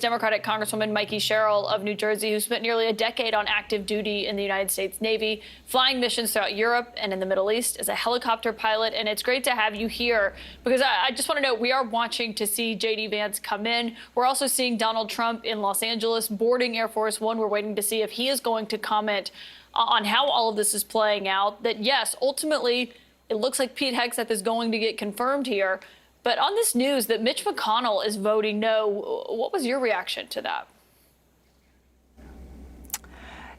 Democratic Congresswoman Mikie of New Jersey, who spent nearly a decade on active duty in the United States Navy, flying missions throughout Europe and in the Middle East as a helicopter pilot. And it's great to have you here because I just want to note we are watching to see J.D. Vance come in. We're also seeing Donald Trump in Los Angeles boarding Air Force One. We're waiting to see if he is going to comment on how all of this is playing out. That, yes, ultimately, it looks like Pete Hegseth is going to get confirmed here. But on this news that Mitch McConnell is voting no, what was your reaction to that?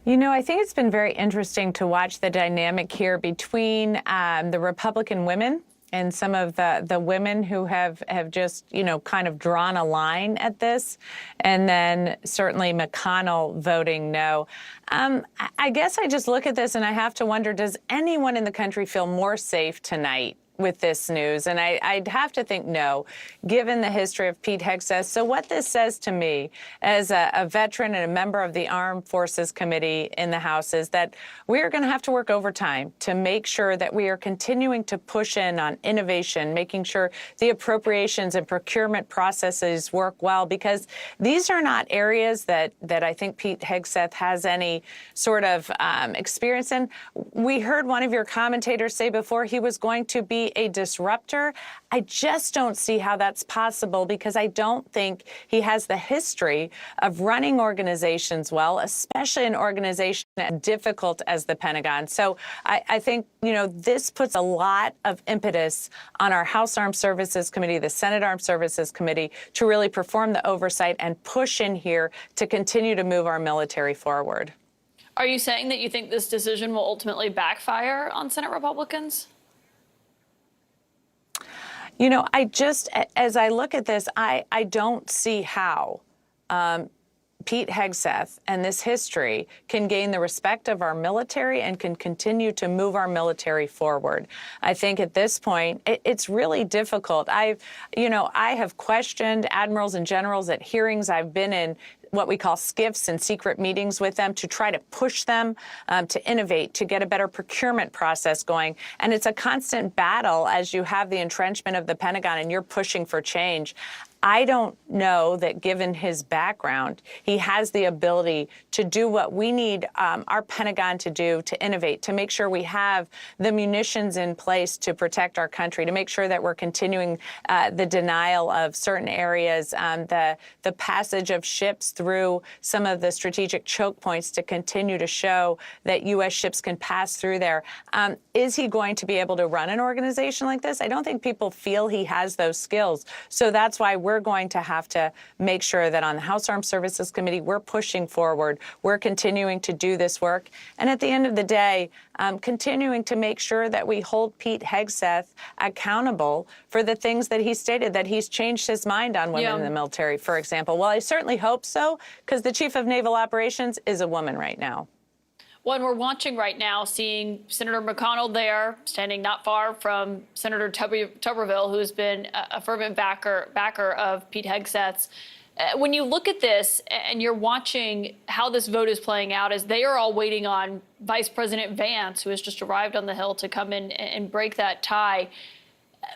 You know, I think it's been very interesting to watch the dynamic here between the Republican women and some of the women who have just, you know, kind of drawn a line at this, and then certainly McConnell voting no. I guess I just look at this and I have to wonder, does anyone in the country feel more safe tonight with this news? And I'd have to think no, given the history of Pete Hegseth. So what this says to me as a veteran and a member of the Armed Forces Committee in the House is that we are going to have to work overtime to make sure that we are continuing to push in on innovation, making sure the appropriations and procurement processes work well, because these are not areas that I think Pete Hegseth has any sort of experience in. We heard one of your commentators say before he was going to be a disruptor. I just don't see how that's possible, because I don't think he has the history of running organizations well, especially an organization as difficult as the Pentagon. So I think, you know, this puts a lot of impetus on our House Armed Services Committee, the Senate Armed Services Committee, to really perform the oversight and push in here to continue to move our military forward. Are you saying that you think this decision will ultimately backfire on Senate Republicans? You know, as I look at this, I don't see how Pete Hegseth and this history can gain the respect of our military and can continue to move our military forward. I think at this point, it's really difficult. I have questioned admirals and generals at hearings. I've been in what we call skiffs and secret meetings with them to try to push them to innovate, to get a better procurement process going. And it's a constant battle as you have the entrenchment of the Pentagon and you're pushing for change. I don't know that, given his background, he has the ability to do what we need our Pentagon to do, to innovate, to make sure we have the munitions in place to protect our country, to make sure that we're continuing the denial of certain areas, the passage of ships through some of the strategic choke points to continue to show that U.S. ships can pass through there. Is he going to be able to run an organization like this? I don't think people feel he has those skills. So that's why we're going to have to make sure that on the House Armed Services Committee, we're pushing forward. We're continuing to do this work. And at the end of the day, continuing to make sure that we hold Pete Hegseth accountable for the things that he stated, that he's changed his mind on women in the military, for example. Well, I certainly hope so, because the Chief of Naval Operations is a woman right now. When we're watching right now, seeing Senator McConnell there, standing not far from Senator Tuberville, who has been a fervent backer of Pete Hegseth's. When you look at this and you're watching how this vote is playing out, as they are all waiting on Vice President Vance, who has just arrived on the Hill, to come in and break that tie,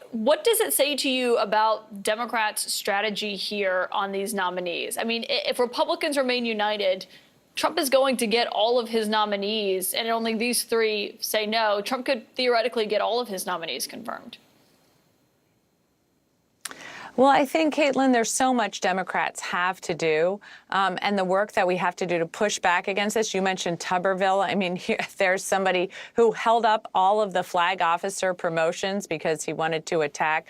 what does it say to you about Democrats' strategy here on these nominees? I mean, if Republicans remain united, Trump is going to get all of his nominees, and only these three say no. Trump could theoretically get all of his nominees confirmed. Well, I think, Kaitlin, there's so much Democrats have to do, and the work that we have to do to push back against this. You mentioned Tuberville. I mean, there's somebody who held up all of the flag officer promotions because he wanted to attack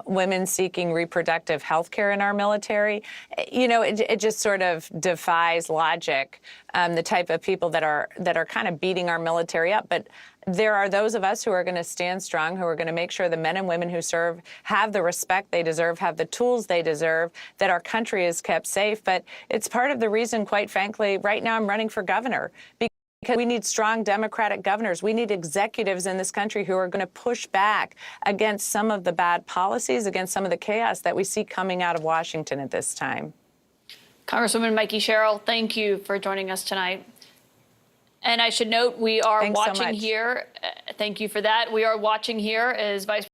women seeking reproductive health care in our military. You know, it just sort of defies logic, the type of people that are kind of beating our military up. But there are those of us who are going to stand strong, who are going to make sure the men and women who serve have the respect they deserve, have the tools they deserve, that our country is kept safe. But it's part of the reason, quite frankly, right now I'm running for governor, because we need strong Democratic governors. We need executives in this country who are going to push back against some of the bad policies, against some of the chaos that we see coming out of Washington at this time. Congresswoman Mikie, thank you for joining us tonight. And I should note, we are watching here. Thank you for that. We are watching here as Vice